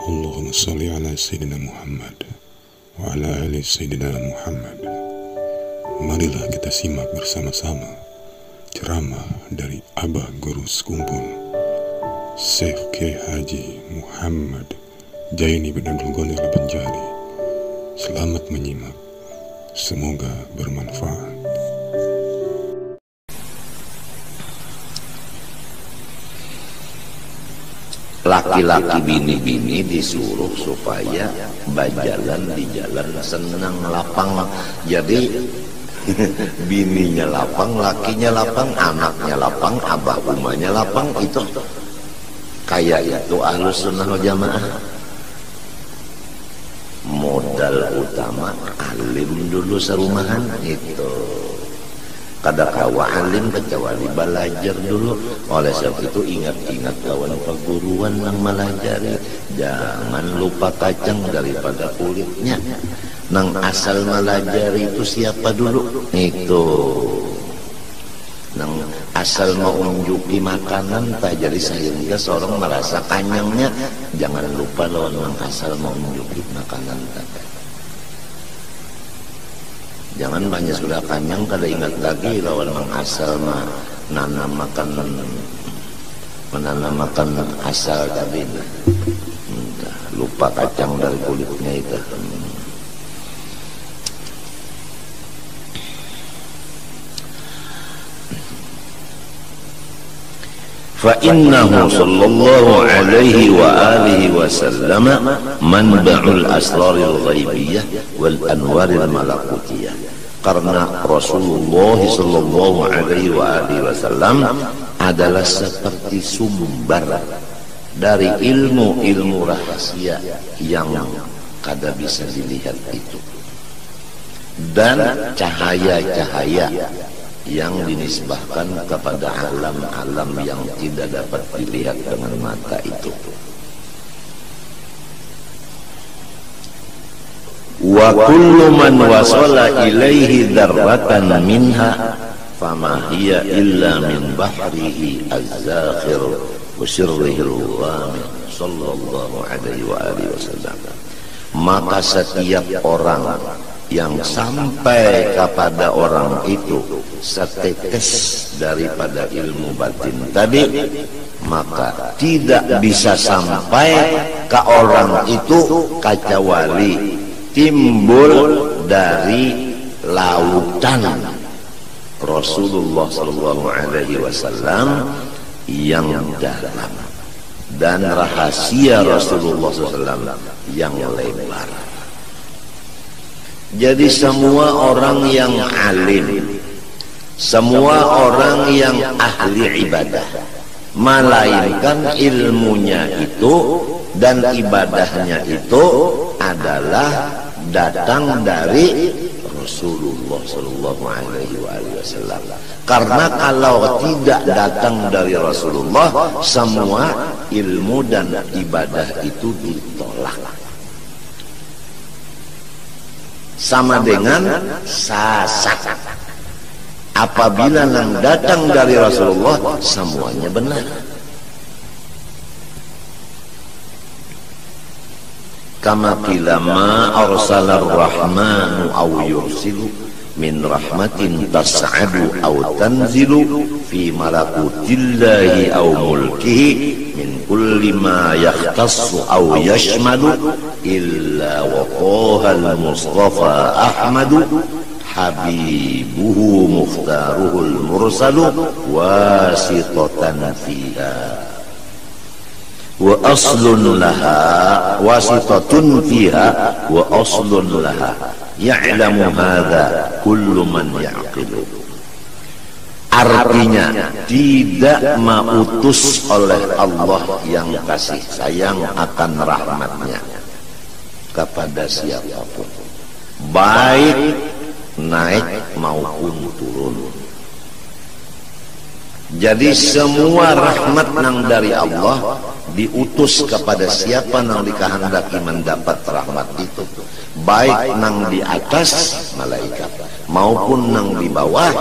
Allahumma salli ala Sayyidina Muhammad wa ala ali Sayyidina Muhammad. Marilah kita simak bersama-sama ceramah dari Abah Guru Sekumpul Syekh Kiai Haji Muhammad Jaini bin Abdul Ghani Al-Banjari. Selamat menyimak, semoga bermanfaat. Laki-laki bini-bini disuruh supaya berjalan di jalan senang lapang. Jadi bininya lapang, lakinya lapang, anaknya lapang, abah umanya lapang. Itu kayak itu Ahlus Sunnah wal Jamaah. Modal utama alim dulu serumahan itu. Kada kawa alim kecuali belajar dulu. Oleh sebab itu ingat-ingat kawan perguruan yang melajari. Jangan lupa kacang daripada kulitnya. Nang asal melajari itu siapa dulu? Itu nang asal mau unjuki makanan tak jadi sehingga seorang merasa kanyangnya. Jangan lupa lawan nang asal mau unjuki makanan tak. Jangan banyak sudah kanyang kada ingat lagi lawan mengasal menanam makan asal tadi. Lupa kacang dari kulitnya itu. فإنه صلى الله عليه وآله وسلم منبع الأسرار الغيبية والأنوار الملكوتية. Karena Rasulullah sallallahu alaihi wasallam adalah seperti sumber dari ilmu-ilmu rahasia yang kada bisa dilihat itu, dan cahaya-cahaya yang dinisbahkan kepada alam-alam yang tidak dapat dilihat dengan mata itu. Wa kullu man wasala ilaihi dzarratan minha fama hiya illa min bahrihi az-zakhir wa sirrihi al-ghami sallallahu alaihi wa alihi wasallam. Maka setiap orang yang sampai kepada orang itu setetes daripada ilmu batin tadi, maka tidak bisa sampai ke orang itu kecuali timbul dari lautan Rasulullah sallallahu alaihi wasallam yang dalam dan rahasia Rasulullah SAW yang lebar. Jadi semua orang yang alim, semua orang yang ahli ibadah, melainkan ilmunya itu dan ibadahnya itu adalah datang dari Rasulullah sallallahu alaihi wasallam. Karena kalau tidak datang dari Rasulullah, semua ilmu dan ibadah itu ditolak. Sama dengan sasak. Apabila yang datang dari Rasulullah, semuanya benar. Kama qila ma arsalar rahmanu aw yursilu min rahmatin tas'adu aw tanzilu fi malakutillahi aw mulkihi min kulli ma yakhtassu aw yashmalu illa waqaha al-mustafa ahmadu habibuhu mukhtaruhul mursalu wasitatan fiha wa aslun laha wasitatun fiha wa aslun laha ya'lamu hadza kullu man ya'qilu. Artinya tidak mautus oleh Allah yang kasih sayang akan rahmatnya kepada siapapun, baik naik maupun turun. Jadi semua rahmat nang dari Allah diutus kepada siapa nang dikehendaki mendapat rahmat itu, baik nang di atas malaikat maupun nang di bawah.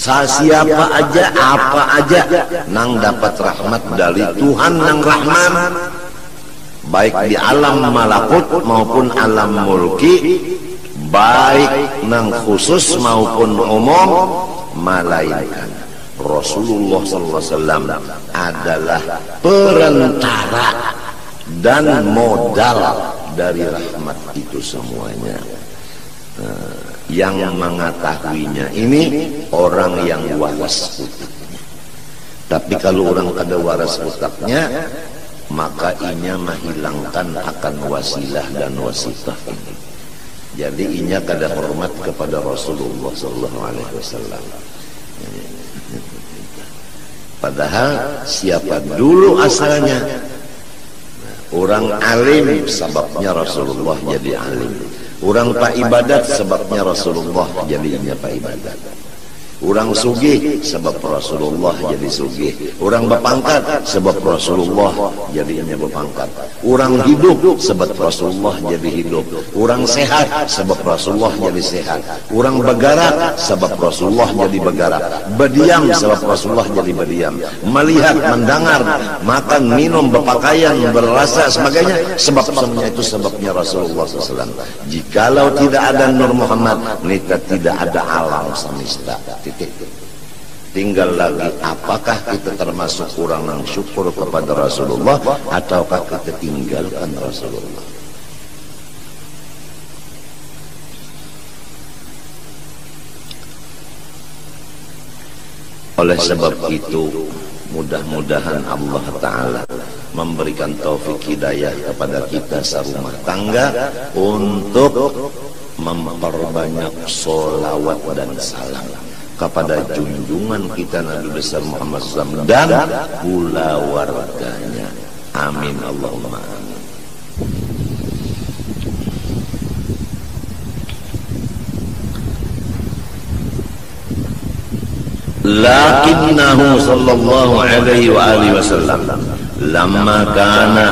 Siapa aja, apa aja nang dapat rahmat dari Tuhan nang Rahman, baik di alam malakut maupun alam mulki, baik nang khusus maupun umum, malaikat Rasulullah SAW adalah perantara dan modal dari rahmat itu semuanya. Yang mengetahuinya ini orang yang waras utaknya. Tapi kalau orang kada waras utaknya, maka inya menghilangkan akan wasilah dan wasitah ini. Jadi inya kada hormat kepada Rasulullah SAW. Padahal siapa dulu asalnya? Orang alim sebabnya Rasulullah jadi alim. Orang pak ibadat sebabnya Rasulullah jadinya pak ibadat. Orang sugih sebab Rasulullah jadi sugih. Orang berpangkat sebab Rasulullah jadinya berpangkat. Orang hidup sebab Rasulullah jadi hidup. Orang sehat sebab Rasulullah jadi sehat. Orang bergerak sebab Rasulullah jadi bergerak. Berdiam sebab Rasulullah jadi berdiam. Melihat, mendengar, makan, minum, berpakaian, berrasa sebagainya, sebab semuanya itu sebabnya Rasulullah SAW. Jikalau tidak ada Nur Muhammad, nita tidak ada alam semesta. Tinggal lagi apakah kita termasuk orang yang syukur kepada Rasulullah ataukah kita tinggalkan Rasulullah. Oleh sebab itu, mudah-mudahan Allah Ta'ala memberikan taufik hidayah kepada kita serumah tangga untuk memperbanyak sholawat dan salam kepada junjungan kita Nabi besar Muhammad SAW dan pula warganya. Amin Allahumma amin. Lakinnahu sallallahu alaihi wa alihi wasallam lamma kana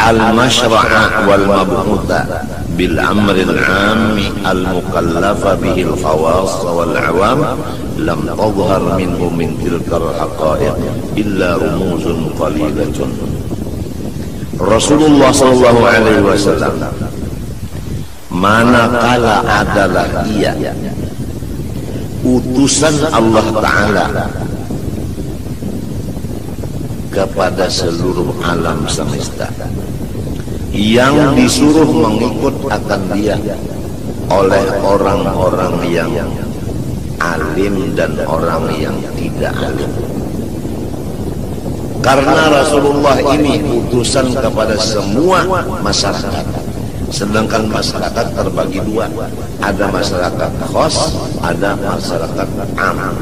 al-mashra'a wal mab'utha bil amri al-'ammi al-mukallafa bihi al-khawas wal 'awam lam tadhhar minhu min tilka al-haqa'iq illa rumuzun qalilatun. Rasulullah sallallahu alaihi wasallam manakala adalah ia utusan Allah Ta'ala kepada seluruh alam semesta, yang disuruh mengikut akan dia oleh orang-orang yang alim dan orang yang tidak alim. Karena Rasulullah ini utusan kepada semua masyarakat, sedangkan masyarakat terbagi dua, ada masyarakat khas, ada masyarakat am.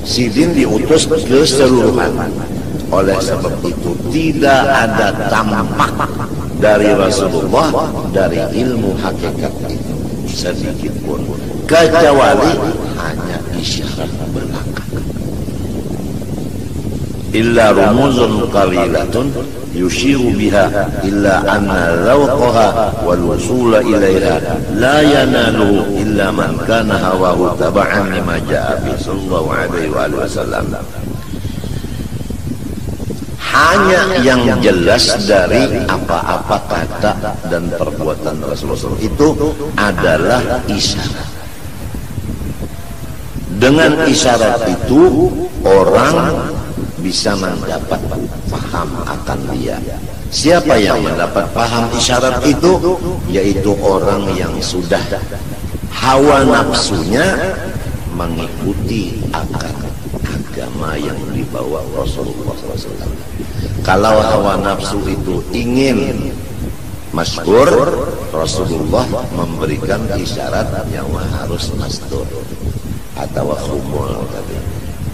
Sidin diutus keseluruhan. Oleh sebab itu tidak ada tampak dari Rasulullah dari ilmu hakikat itu sedikit pun, kecuali hanya isyarat belaka. Illa rumuzun qalilatun yushiru biha illa anna zawqaha wal wusula ilaiha la yanaluhu illa man kana hawahu taba'an lima ja'a bi sallallahu alaihi wasallam. Hanya yang jelas dari apa-apa kata dan perbuatan Rasulullah itu adalah isyarat. Dengan isyarat itu orang bisa mendapat paham akan dia. Siapa yang mendapat paham isyarat itu? Yaitu orang yang sudah hawa nafsunya mengikuti akan agama yang dibawa Rasulullah SAW. Kalau hawa nafsu itu ingin masyhur, Rasulullah memberikan isyarat yang harus mastur atau khumul tadi.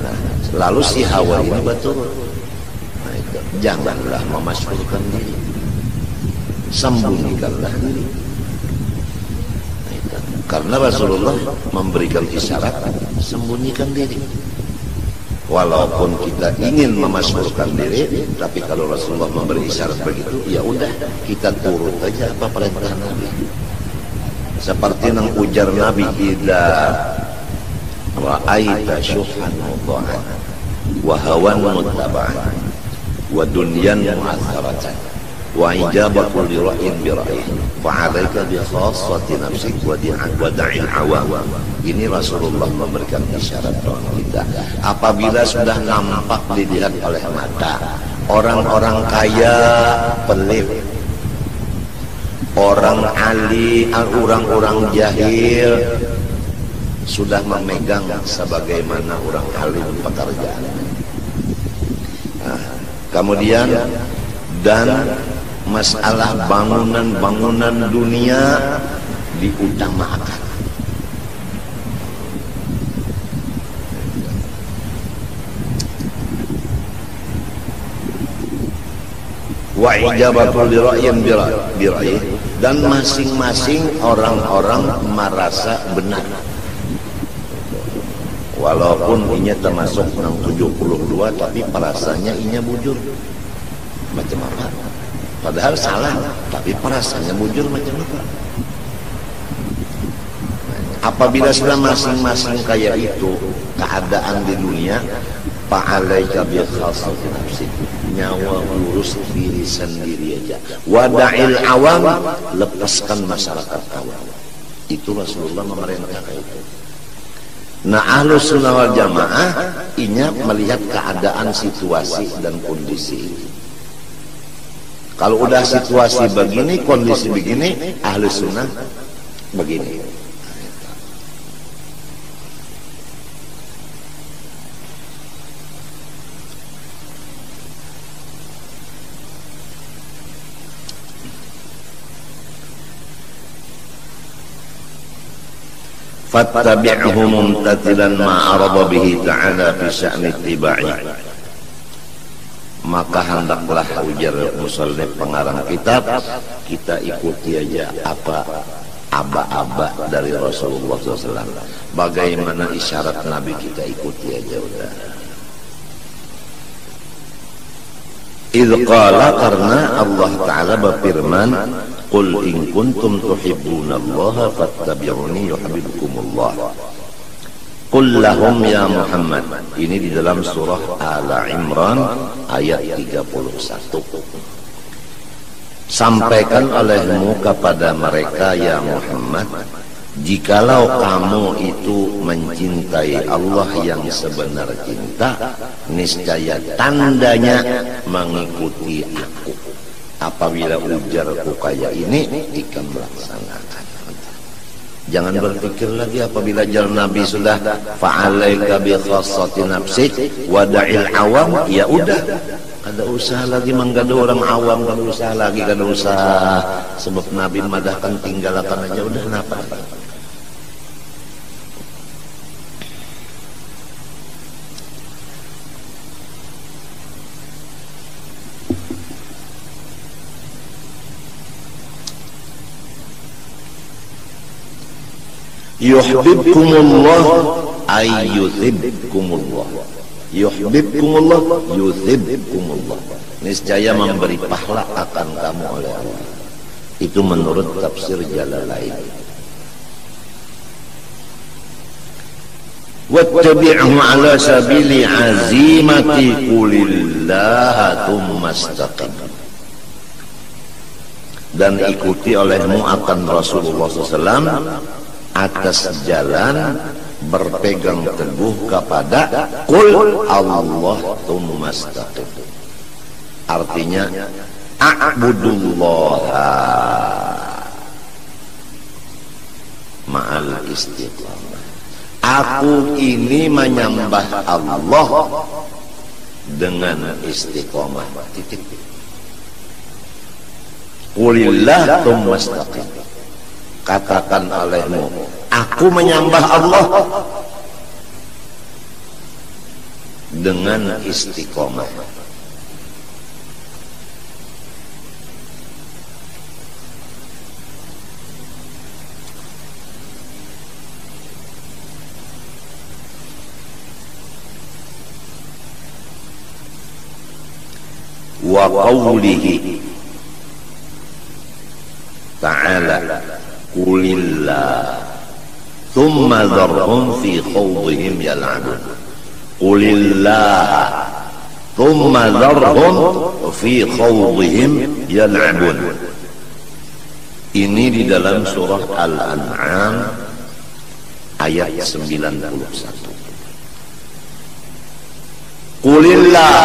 Nah, lalu si hawa ini betul. Nah, itu. Janganlah memasyhurkan diri, sembunyikanlah diri. Nah, itu. Karena Rasulullah memberikan isyarat sembunyikan diri. Walaupun kita ingin memasyhurkan diri, tapi kalau Rasulullah memberi isyarat begitu, ya udah kita turut aja apa perintah Nabi. Seperti yang ujar Nabi, idza ra'aita syuhan mudha'an wa hawan muttaba'an wa dunyan mu'azzaratan wa ijabatu li ra'yin bi ra'yin fa 'alaika bi khassati nafsik wa da'il awam. Ini Rasulullah memberikan isyarat kepada kita. Apabila sudah nampak dilihat oleh mata, orang-orang kaya pelit, orang alim, orang-orang jahil sudah memegang sebagaimana orang alim pekerjaan. Nah, kemudian dan masalah bangunan-bangunan dunia diutamakan. Wa ijabatul bira'yin bira'yin, dan masing-masing orang-orang merasa benar. Walaupun inya termasuk 72 tapi perasaannya inya bujur. Macam apa? Padahal salah, tapi perasaannya bujur macam apa? Apabila sudah masing-masing kayak itu keadaan di dunia, fa'alaika bi khassati nafsik, nyawa urus diri sendiri aja. Wada'il awam, lepaskan masyarakat awam. Itu Rasulullah memerintahkan itu. Nah, Ahlus Sunnah wal Jamaah inya melihat keadaan situasi dan kondisi. Kalau udah situasi begini, kondisi begini, Ahlus Sunnah begini. Fattabi'hu mumtathilan ma'arada bihi ta'ala fi sya'ni ittiba'i. Maka hendaklah, ujar musannif pengarang kitab, kita ikuti aja apa aba-aba dari Rasulullah SAW. Bagaimana isyarat Nabi, kita ikuti aja udah. Idh qala, karena Allah Ta'ala berfirman, qul in kuntum tuhibbunallaha fattabi'uni yuhibbukumullah. Qul lahum ya Muhammad. Ini di dalam surah Al-Imran ayat 31. Sampaikan olehmu kepada mereka ya Muhammad, jikalau kamu itu mencintai Allah yang sebenar cinta, niscaya tandanya mengikuti aku. Apabila ujarku kayak ini, ikan melaksanakan. Jangan berpikir lagi apabila jalan Nabi sudah fa'alaika bi khassati nafsik wada'il awam, ya udah, kada usah lagi menggada orang awam, kada usah lagi, kada usah sebab Nabi madahkan, tinggalkan aja udah. Kenapa? Yuhibbukumullah ay yuthibbukumullah. Yuhibbukumullah yuthibbukumullah. Niscaya memberi pahala akan kamu oleh Allah. Itu menurut tafsir Jalalain. Wattabi'hu ala sabili azimati qulillaha thumma istaqim. Dan ikuti olehmu akan Rasulullah SAW atas jalan berpegang teguh kepada qul Allah tsumma istaqim. Artinya a'budullaha ma'al istiqamah. Aku ini menyembah Allah dengan istiqamah. Titik. Qulillah tsumma istaqim. Katakan olehmu, aku menyembah Allah dengan istiqomah. Wa qawlihi ta'ala qulillah thumma dharhum fi khawdihim yal'abun. Qulillah thumma dharhum fi khawdihim yal'abun. Ini di dalam surah Al-An'am ayat 91. Qulillah,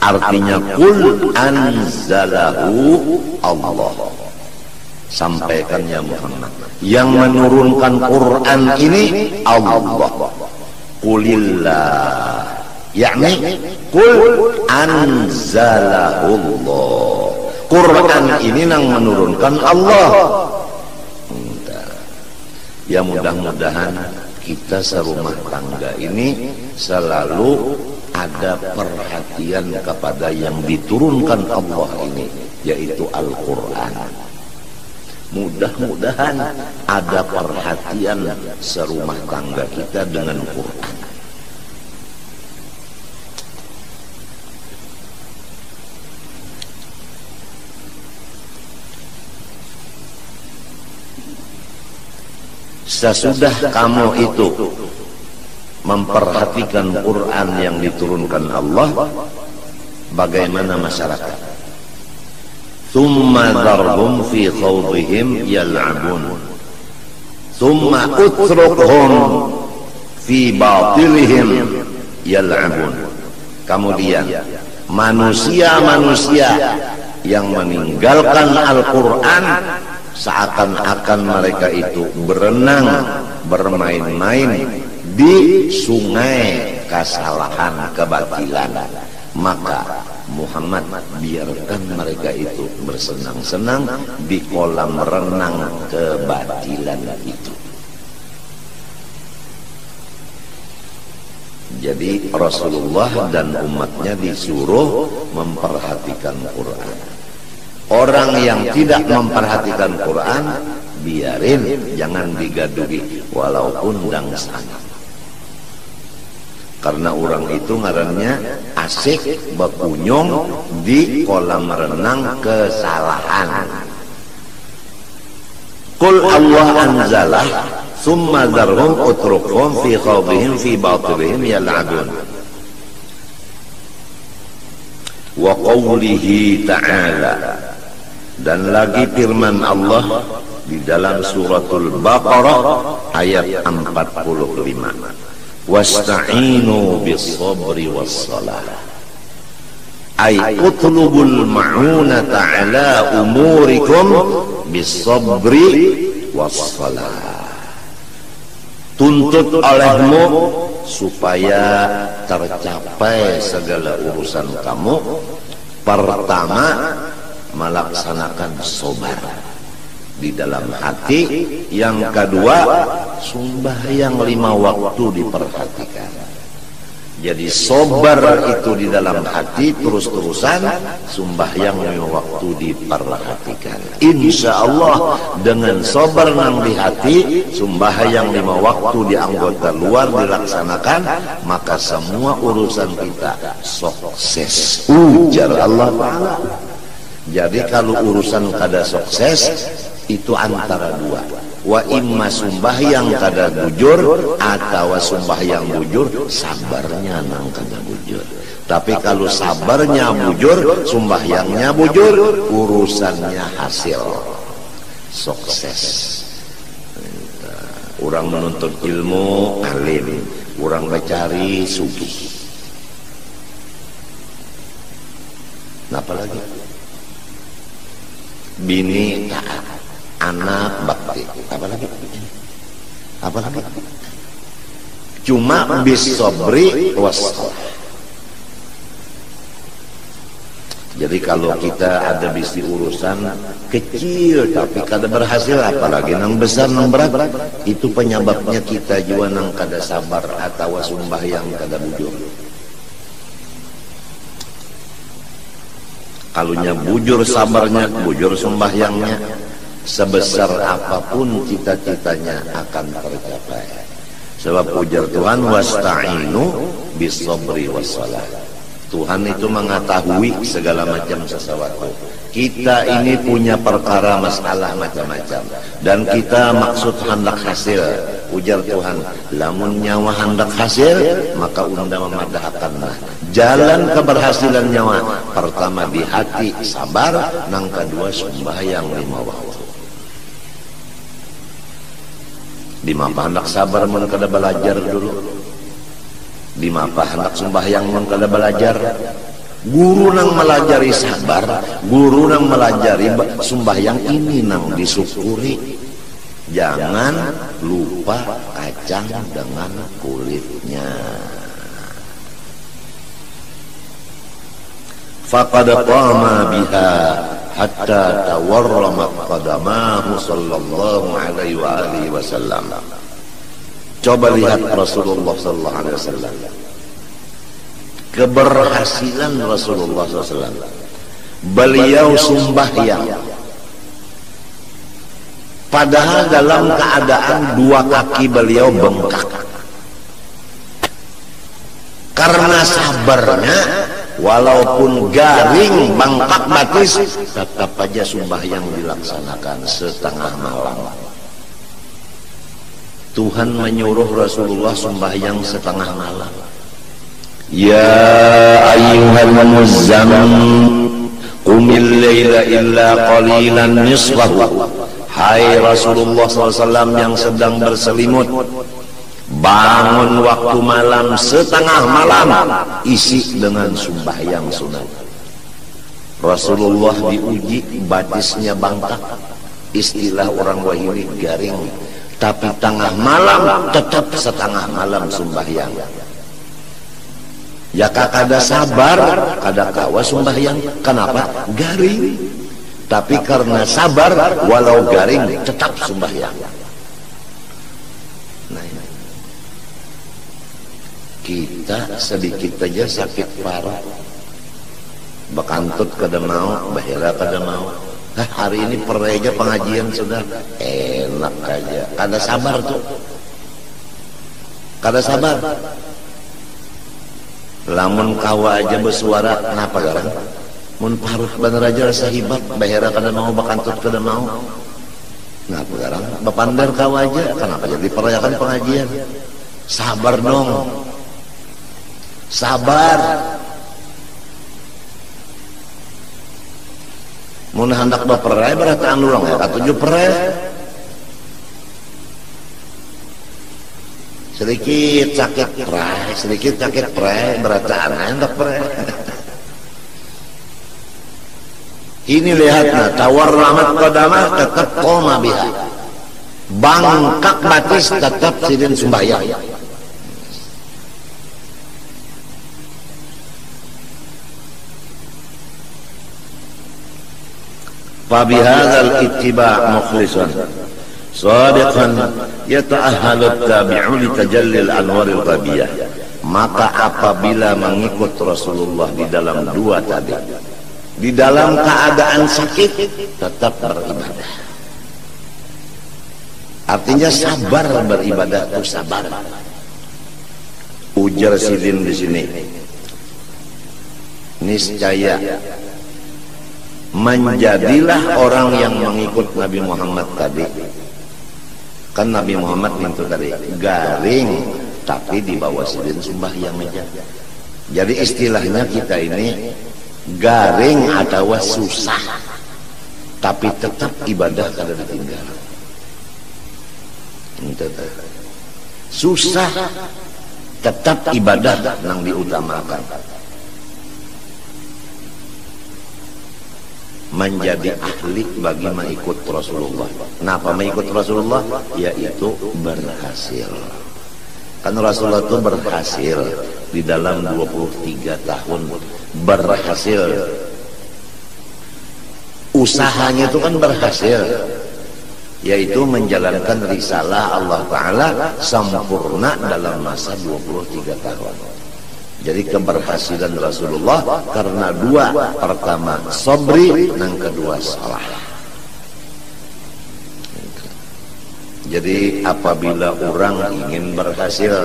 artinya qul anzalahu Allah. Sampaikan ya Muhammad, yang menurunkan Quran ini Allah. Qulillah, yakni qul anzalahu Allah. Quran ini yang menurunkan Allah. Ya mudah-mudahan kita serumah tangga ini selalu ada perhatian kepada yang diturunkan Allah ini, yaitu Al-Quran. Mudah-mudahan ada perhatian serumah tangga kita dengan Quran. Sesudah kamu itu memperhatikan Quran yang diturunkan Allah, bagaimana masyarakat? Thumma dharhum fi khawdihim yal'abun, thumma utrukhum fi batilihim yal'abun. Kemudian manusia-manusia yang meninggalkan Al-Quran, seakan-akan mereka itu berenang, bermain-main di sungai kesalahan, kebatilan. Maka Muhammad biarkan mereka itu bersenang-senang di kolam renang kebatilan itu. Jadi Rasulullah dan umatnya disuruh memperhatikan Quran. Orang yang tidak memperhatikan Quran, biarin, jangan digaduhi, walaupun dangsan. Karena orang itu ngarannya asik berkunjung di kolam renang kesalahan. Qul Allah anzalah, thumma dharhum utrukhum fi khawdihim fi batilihim yal'abun. Wa qawlihi ta'ala, dan lagi firman Allah di dalam suratul Baqarah ayat 45. Wasta'inu bis-sabri was-salah. Ay utlubul ma'unata ala umurikum bis-sabri was-salah. Tuntut olehmu supaya tercapai segala urusan kamu. Pertama, melaksanakan sabar di dalam hati. Yang kedua, sembahyang 5 waktu diperhatikan. Jadi sabar itu di dalam hati, terus-terusan sembahyang 5 waktu diperhatikan. Insya Allah dengan sabar nang di hati, sembahyang 5 waktu di anggota luar dilaksanakan, maka semua urusan kita sukses. Ujar Allah Ta'ala. Jadi kalau urusan kada sukses itu antara dua, wa imma sembahyang kada bujur atau sembahyang bujur sabarnya nang kada bujur. Tapi kalau sabarnya bujur, sembahyangnya bujur, urusannya hasil sukses. Orang menuntut ilmu alim, orang mencari sugih. Apa lagi? Bini taat, anak bakti, apa lagi? Apa lagi? Cuma bis-sabri was-salah. Jadi kalau kita ada bisi urusan kecil tapi kada berhasil, apalagi nang besar nang berat, itu penyebabnya kita juga nang kada sabar atau sembahyang kada bujur. Kalunya bujur sabarnya, bujur sembahyangnya, sebesar apapun cita-citanya akan tercapai. Sebab ujar Tuhan, wasta'inu bis-sabri was-salah. Tuhan itu mengetahui segala macam sesuatu. Kita ini punya perkara masalah macam-macam, dan kita maksud hendak hasil. Ujar Tuhan, lamun nyawa hendak hasil, maka unda memadahkanlah. jalan keberhasilan nyawa pertama di hati sabar, nang kedua sembahyang 5 waktu. Di mapa hendak sabar mun kada belajar dulu, di mapa hendak sembahyang mun kada belajar. Guru nang melajari sabar, guru nang melajari sembahyang ini nang disyukuri. Jangan lupa kacang dengan kulitnya. Faqad qama biha hatta tawarramat qadamahu sallallahu alaihi wa alihi wasallam. Coba lihat Rasulullah sallallahu alaihi wasallam, keberhasilan Rasulullah SAW. Beliau sembahyang, padahal dalam keadaan 2 kaki beliau bengkak. Karena sabarnya, walaupun garing bengkak batis, tetap aja sembahyang dilaksanakan setengah malam. Tuhan menyuruh Rasulullah sembahyang setengah malam. Ya ayyuhal muzammil qumil laila illa qalilan nisfahu. Hai Rasulullah SAW yang sedang berselimut, bangun waktu malam setengah malam, isi dengan sembahyang sunat. Rasulullah diuji batisnya bangkak, istilah orang Wahili garing, tapi tengah malam tetap setengah malam sembahyang. Ya kada sabar, kada kawa sembahyang. Kenapa? Garing. Tapi karena sabar, walau garing tetap sembahyang. Nah, kita sedikit aja sakit parah, bekantut kada mau, bahira kada mau. Hari ini pereja pengajian sudah enak aja. Kada sabar tuh, kada sabar. Lamun kawa aja bersuara, kenapa garang? Mun parut bener aja rasa hibat, bahira kada mau, bakantut kada mau. Kenapa garang? Bapandar kawa aja, kenapa jadi perayakan pengajian? Sabar dong, sabar. Mun hendak berperai berarti anu long ya, katuju perai. Sedikit sakit perai, sedikit sakit perai, berarti hendak perai. Ini lihatlah, tawarramat qadamah tetap qoma biha, bangkak batis tetap sidin sembahyang. Fabihadzal ittiba' mukhlisan sadiqan yata'ahhalu at-tabi'u li tajalli al-anwar al-ghabiyah. Maka apabila mengikut Rasulullah di dalam 2 tadi, di dalam keadaan sakit tetap beribadah, artinya sabar beribadah itu sabar. Ujar sidin di sini, niscaya menjadilah orang yang mengikut Nabi Muhammad tadi. Kan Nabi Muhammad itu tadi garing, tapi di bawah sidin sembahyang aja. Jadi istilahnya kita ini garing atau susah, tapi tetap ibadah kada ditinggal. Susah, tetap ibadah yang diutamakan. Menjadi ahli bagi mengikut Rasulullah. Kenapa mengikut Rasulullah? Yaitu berhasil. Kan Rasulullah itu berhasil di dalam 23 tahun, berhasil. Usahanya itu kan berhasil, yaitu menjalankan risalah Allah Ta'ala sempurna dalam masa 23 tahun. Jadi keberhasilan Rasulullah karena 2, pertama sabri, yang kedua salah. Jadi apabila orang ingin berhasil,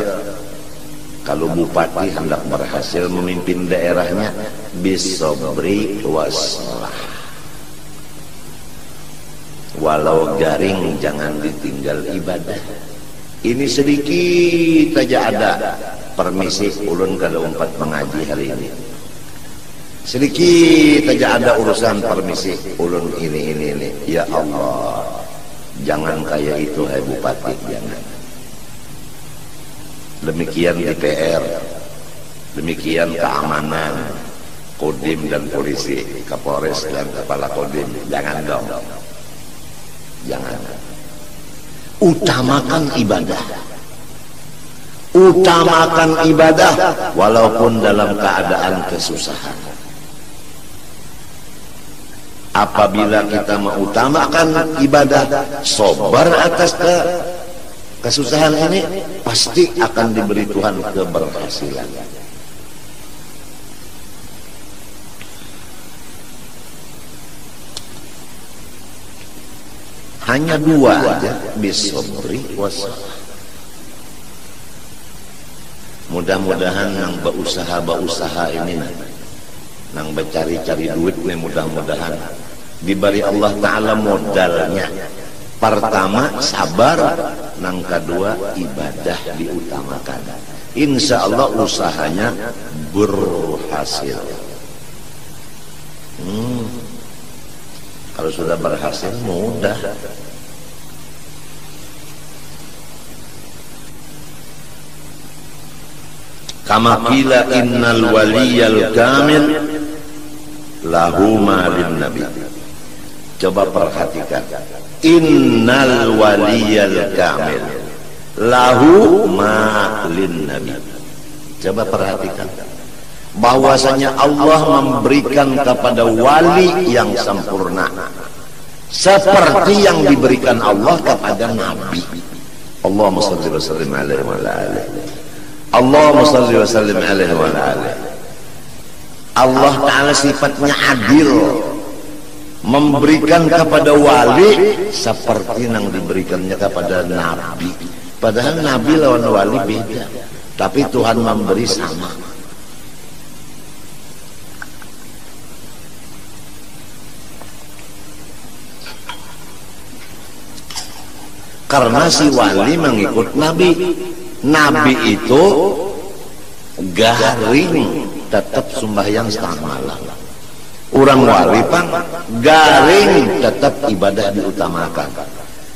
kalau bupati hendak berhasil memimpin daerahnya, bisabri wassalah. Walau garing jangan ditinggal ibadah. Ini sedikit saja ada permisi ulun kada umpat mengaji hari ini. Sedikit aja ada urusan permisi ulun ini. Ya Allah, jangan kayak itu hai bupati, jangan. Demikian DPR, demikian keamanan, Kodim dan polisi, Kapolres dan kepala Kodim, jangan dong. Jangan. Utamakan ibadah. Utamakan ibadah walaupun dalam keadaan kesusahan. Apabila kita mengutamakan ibadah, sabar atas kesusahan ini, pasti akan diberi Tuhan keberhasilan. Hanya dua aja, bisabri wasalah. Mudah-mudahan nang berusaha ini nang bercari-cari duit nih, mudah-mudahan diberi Allah Ta'ala modalnya. Pertama sabar, nang kedua ibadah diutamakan. Insya Allah usahanya berhasil. Kalau sudah berhasil mudah. Kama qila innal waliyal kamil lahu malin nabi. Coba perhatikan, innal waliyal kamil lahu malin nabi. Coba perhatikan bahwasanya Allah memberikan kepada wali yang sempurna seperti yang diberikan Allah kepada nabi. Allahumma shalli wa sallim alaihi wa ala alihi. Allahumma shalli wa sallim alaihi wa ala alihi. Allah Ta'ala sifatnya adil, memberikan kepada wali seperti yang diberikannya kepada nabi. Padahal nabi lawan wali beda, tapi Tuhan memberi sama. Karena si wali mengikut nabi. Nabi itu garing, tetap sembahyang setengah malam. Orang wali pang garing, tetap ibadah diutamakan.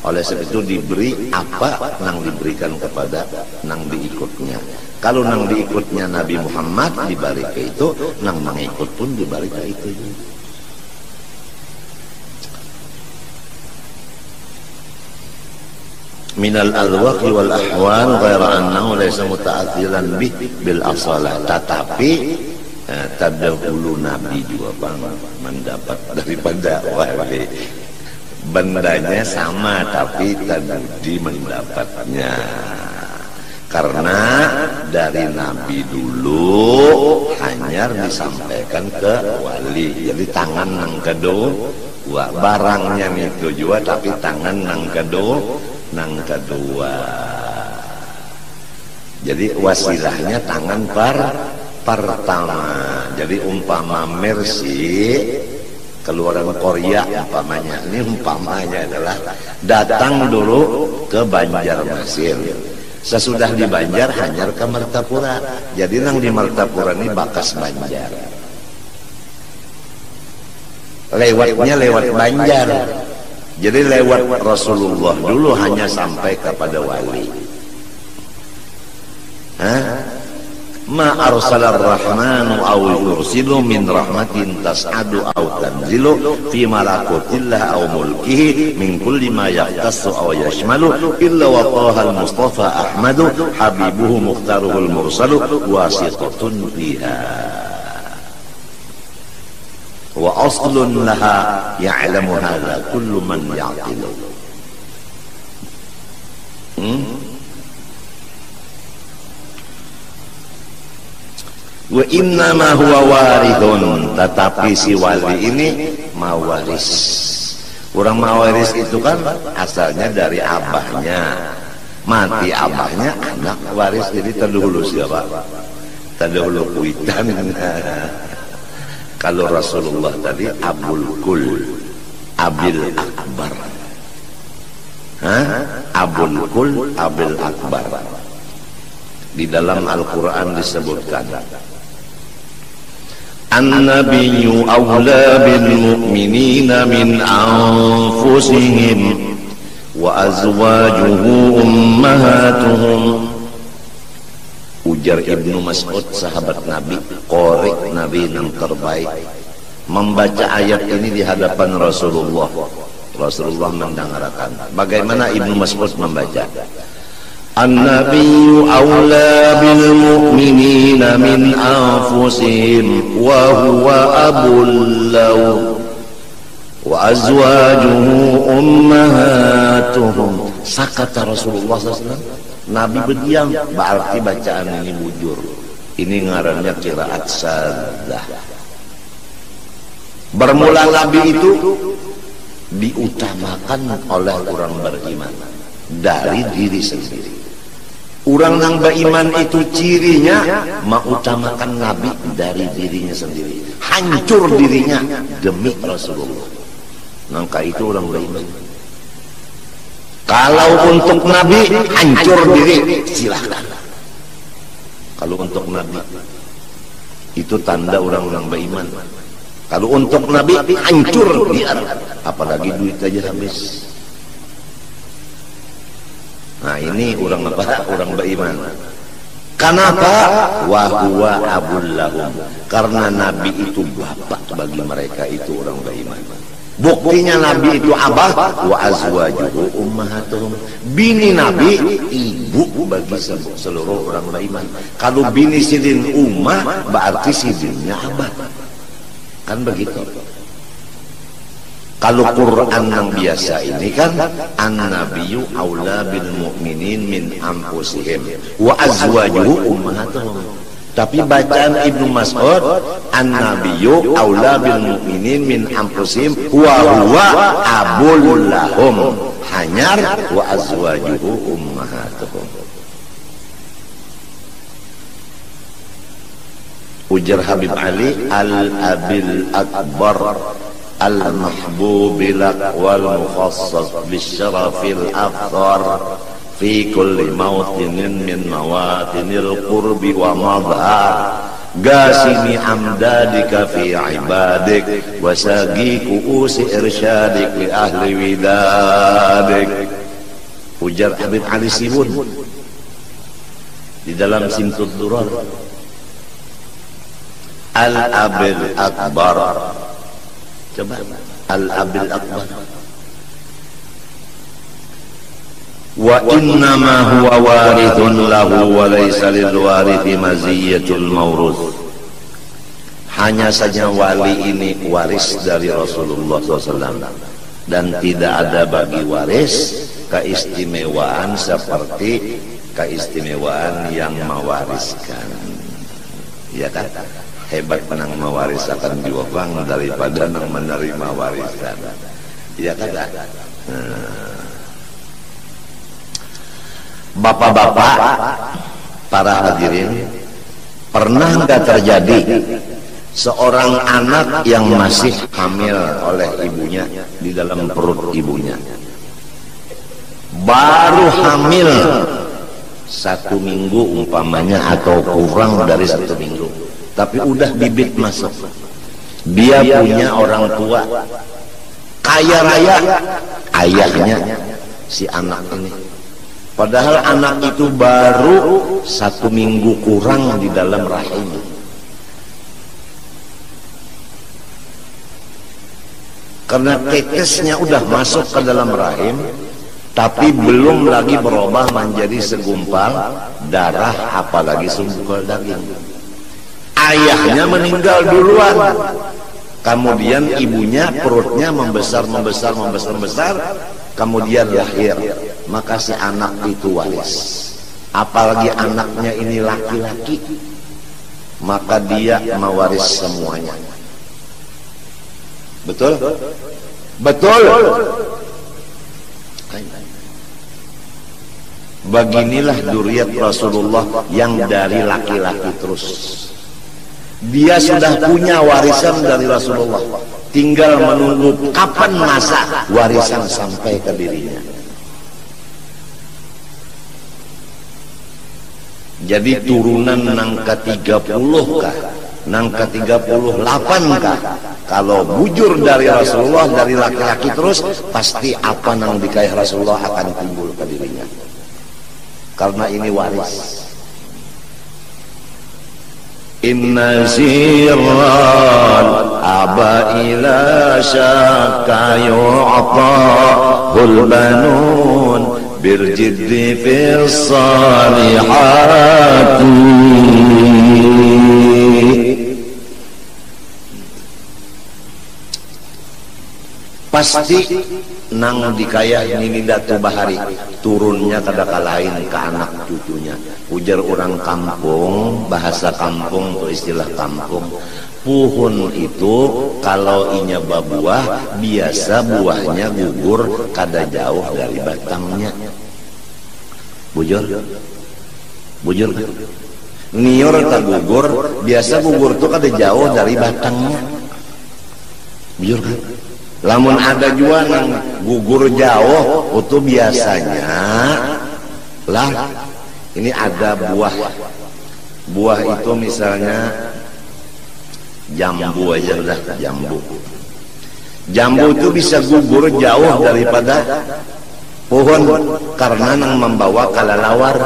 Oleh sebab itu diberi apa nang diberikan kepada nang diikutnya. Kalau nang diikutnya Nabi Muhammad dibalik ke itu, nang mengikut pun dibalik ke itu. Minal alwaqi wal ahwal ghaira annahu laysa muta'athilan bih bil asalah. Tetapi terdahulu Nabi juga bang mendapat daripada wali. Bendanya sama tapi tadi mendapatnya. Karena dari Nabi dulu hanya disampaikan ke wali. Jadi tangan nang kedua, barangnya itu juga tapi tangan nang kedua. Jadi wasilahnya tangan pertama. Jadi umpama Mercy keluaran Korea umpamanya, ini umpamanya adalah datang dulu ke Banjarmasin. Sesudah di Banjar hanyar ke Martapura. Jadi nang di Martapura ini bakas Banjar. Lewatnya lewat Banjar. Jadi lewat Rasulullah dulu hanya sampai kepada wali. Ma arsalar rahmanu aw yursilu min rahmatin tas'adu aw tanzilu fi malakutillah aw mulkihi min kulli ma yaqtassu aw yashmalu illa wa tahal mustafa ahmadu habibuhu mukhtaruhul mursalu wasitatun fiha wa aslun laha ya'lamu hadha kullu man ya'qilu. Wa inna ma huwa warithun, tetapi si wali ini mawaris. Orang mawaris itu kan asalnya dari abahnya. Mati abahnya, anak waris. Jadi terdahulu siapa? Terdahulu kuitan. Kalau Rasulullah tadi Abul Kul, Abil Akbar. Abul Kul, Abil Akbar. Di dalam Al-Quran disebutkan, An-nabiyyu awla bil mu'minina min anfusihim wa azwajuhu ummahatuhum. Ujar Ibnu Mas'ud, sahabat Nabi, qori Nabi yang terbaik, membaca ayat ini di hadapan Rasulullah. Rasulullah mendengarkan. Bagaimana Ibnu Mas'ud membaca? An-nabiyyu awla bil mu'minina min anfusihim wa huwa abul lahum wa azwajuhu ummahatuhum. Sakata Rasulullah SAW. Nabi berdiam, berarti bacaan ini bujur. Ini ngarannya qiraat saddah. Bermula Nabi itu diutamakan oleh orang beriman dari diri sendiri. Orang yang beriman itu cirinya mengutamakan Nabi dari dirinya sendiri, hancur dirinya demi Rasulullah. Maka itu orang beriman. Kalau untuk Nabi hancur diri, silahkan. Kalau untuk Nabi itu tanda orang-orang beriman. Kalau untuk Nabi hancur dia, apalagi duit aja habis. Nah ini orang apa? Orang beriman. Kenapa? Wa huwa abul lahum. Karena Nabi itu bapak bagi mereka, itu orang beriman. Buktinya Nabi itu abah, wa azwajuhu ummahatuhum. Bini Nabi ibu bagi seluruh orang beriman. Kalau bini sidin ummah berarti sidinnya abah. Kan begitu. Kalau Quran yang biasa ini kan an-nabiyyu aula bil mu'minin min anfusihim wa azwajuhu ummahatuhum. Tapi bacaan Ibnu Mas'ud an-nabiyyu aula bil mu'minin min anfusihim wa huwa abul lahum, hanyar wa azwajuhu ummahatuhum. Ujar Habib Ali, al-abil akbar al-mahbubi lak wal mukhassas bisyarafil afdar fi kulli mawtinin min mawatinil qurbi wa madhar gasimi amdadika fi ibadik wasagi kuusi irsyadik li ahli widadik. Ujar Habib Ali Sibun di dalam Simtud Durar, al-abil akbar. Coba al-abil akbar. Wa innama huwa warithun lahu wa laysa lil warithi maziyatul mawruth. Hanya saja wali ini waris dari Rasulullah SAW, dan tidak ada bagi waris keistimewaan seperti keistimewaan yang mewariskan. Ya kan? Hebat menang mewarisakan juang daripada nang menerima warisan. Iya kan? Bapak-bapak, para hadirin, pernah nggak terjadi seorang anak yang masih hamil oleh ibunya di dalam perut ibunya, baru hamil 1 minggu umpamanya atau kurang dari 1 minggu, tapi udah bibit masuk. Dia punya orang tua kaya raya, ayahnya si anak ini, padahal anak itu baru 1 minggu kurang di dalam rahim. Karena tetesnya udah masuk ke dalam rahim, tapi belum lagi berubah menjadi segumpal darah, apalagi segumpal daging. Ayahnya meninggal duluan, kemudian ibunya perutnya membesar, kemudian lahir. Maka si anak itu waris, apalagi anaknya ini laki-laki, maka dia mewaris semuanya. Betul? Betul. Beginilah duriat Rasulullah yang dari laki-laki terus. Dia sudah punya warisan dari Rasulullah, tinggal menunggu kapan masa warisan sampai ke dirinya. Jadi turunan nangka 30 kah, nangka 38 kah? Kalau bujur dari Rasulullah, dari laki-laki terus, pasti apa nang dikayah Rasulullah akan timbul ke dirinya. Karena ini waris. Inna sirral aba'i la syakka yu'tahul banun birjiddi fis salihati. Pasti nang dikaya ini datu bahari turunnya kadaka lain ke anak cucunya. Ujar orang kampung, bahasa kampung atau istilah kampung, pohon itu kalau inya babuah biasa buahnya gugur kada jauh dari batangnya. Bujur nior tak gugur, biasa gugur tuh kada jauh dari batangnya. Bujur kan? Lamun ada juga nang gugur jauh, itu biasanya lah ini ada buah itu misalnya jambu aja udah, jambu itu bisa gugur jauh daripada pohon karena nang membawa kalalawar.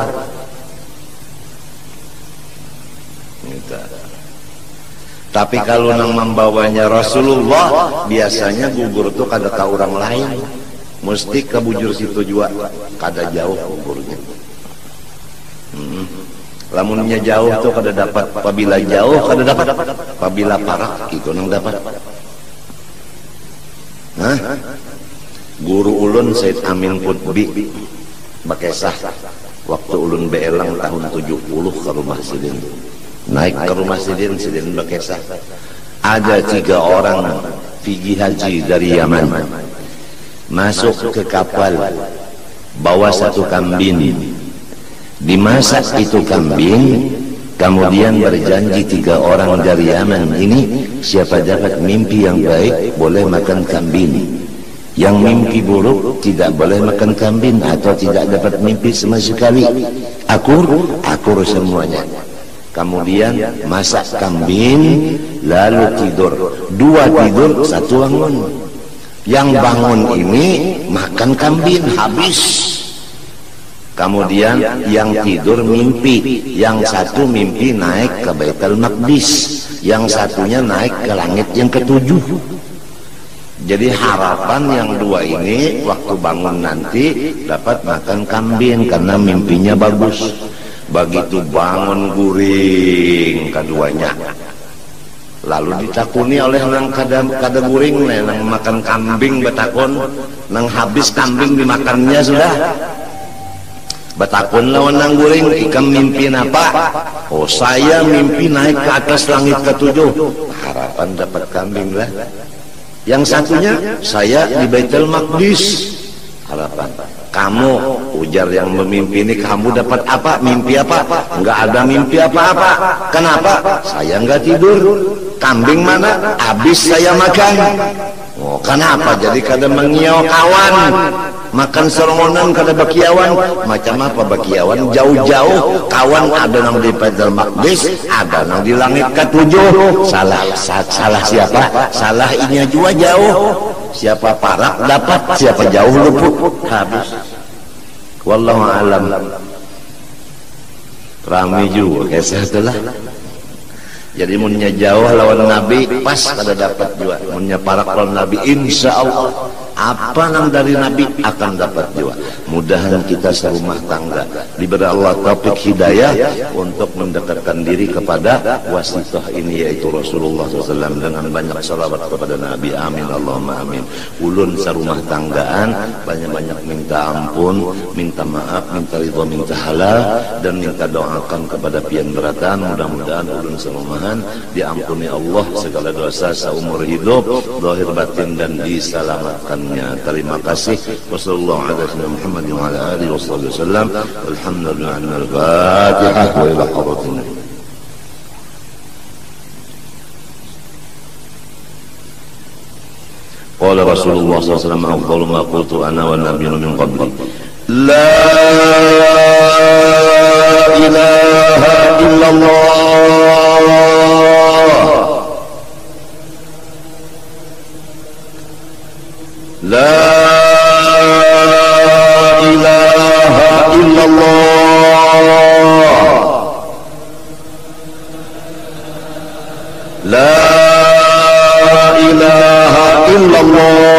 Tapi kalau nang membawanya Rasulullah, biasanya gugur tuh kada ka orang lain, mesti ke bujur situ juga, kada jauh gugurnya. Lamunnya jauh tuh kada dapat, apabila jauh kada dapat, apabila parak itu nang dapat. Guru ulun Said Amin Qutbi Bakesah, waktu ulun beelang tahun 70 ke rumah Sidin. Naik ke rumah Sidin Bakesah, ada 3 orang pergi haji dari Yaman, masuk ke kapal, bawa 1 kambing, dimasak itu kambing, kemudian berjanji 3 orang dari Yaman ini, siapa dapat mimpi yang baik boleh makan kambing, yang mimpi buruk tidak boleh makan kambing atau tidak dapat mimpi sama sekali. Akur semuanya. Kemudian masak kambing, lalu tidur. 2 tidur, 1 bangun. Yang bangun ini makan kambing habis. Kemudian yang tidur mimpi, yang 1 mimpi naik ke Baitul Maqdis, yang 1-nya naik ke langit yang ke-7. Jadi harapan yang 2 ini waktu bangun nanti dapat makan kambing karena mimpinya bagus. Begitu bangun guring keduanya, lalu ditakuni oleh nang kada guring nang makan kambing, betakun nang habis kambing dimakannya sudah, betakun lawan nang guring, ikam mimpi apa? Oh, saya mimpi naik ke atas langit ke-7. Harapan dapat kambing lah. Yang 1-nya saya di Baitul Maqdis. Harapan kamu, ujar yang memimpi ini, kamu dapat apa? Mimpi apa? Enggak ada mimpi apa-apa. Kenapa? Saya enggak tidur. Kambing mana? Habis saya makan. Oh, kenapa? Jadi kada mengiau kawan, makan serongonan kada bakiawan. Macam apa bakiawan? Jauh-jauh kawan ada nang di Baitul Maqdis, ada nang di langit ke-7. Salah siapa? Salah inya juga jauh. Siapa parak dapat, siapa jauh luput habis. Wallahu alam. Ramai juga kisah itulah. Jadi munnya jauh lawan Nabi pas kada dapat juga. Munnya parak lawan Nabi insya Allah apa nang dari Nabi akan dapat juga. Mudahan kita serumah tangga diberi Allah taufik hidayah untuk mendekatkan diri kepada wasitah ini yaitu Rasulullah SAW dengan banyak salawat kepada Nabi. Amin Allahumma amin. Ulun serumah tanggaan banyak-banyak minta ampun, minta maaf, minta ridha, minta halal, dan minta doakan kepada pian beratan. Mudah-mudahan ulun serumahan diampuni Allah segala dosa seumur hidup, zahir batin, dan diselamatkannya. Terima kasih. Wassalamualaikum warahmatullahi wabarakatuh. Alhamdulillah. Al-Fatihah wa ila hadratin. Qala Rasulullah sallallahu alaihi wasallam afdalu ma qultu ana wan nabiyyun min qabli la ilaha illallah, la ilaha illallah, la ilaha illallah.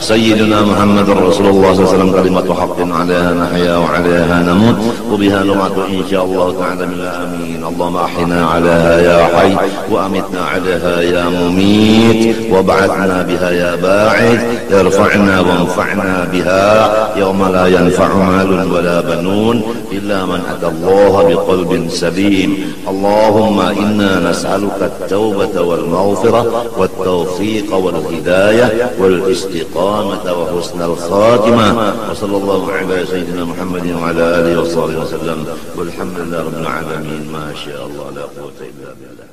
سيدنا محمد رسول الله صلى الله عليه وسلم كلمة حق عليها نحيا وعليها نموت وبها نمات إن شاء الله تعالى من الآمين. اللهم أحينا عليها يا حي وأمتنا عليها يا مميت وابعثنا بها يا باعث، ارفعنا وانفعنا بها يوم لا ينفع مال ولا بنون إلا من أتى الله بقلب سليم. اللهم إنا نسألك التوبة والمغفرة والتوفيق والهداية والاستقامة وحسن الخاتمة. وصلى الله على سيدنا محمد وعلى آله وصحبه وسلم والحمد لله رب العالمين. ما شاء الله لا قوة إلا بالله.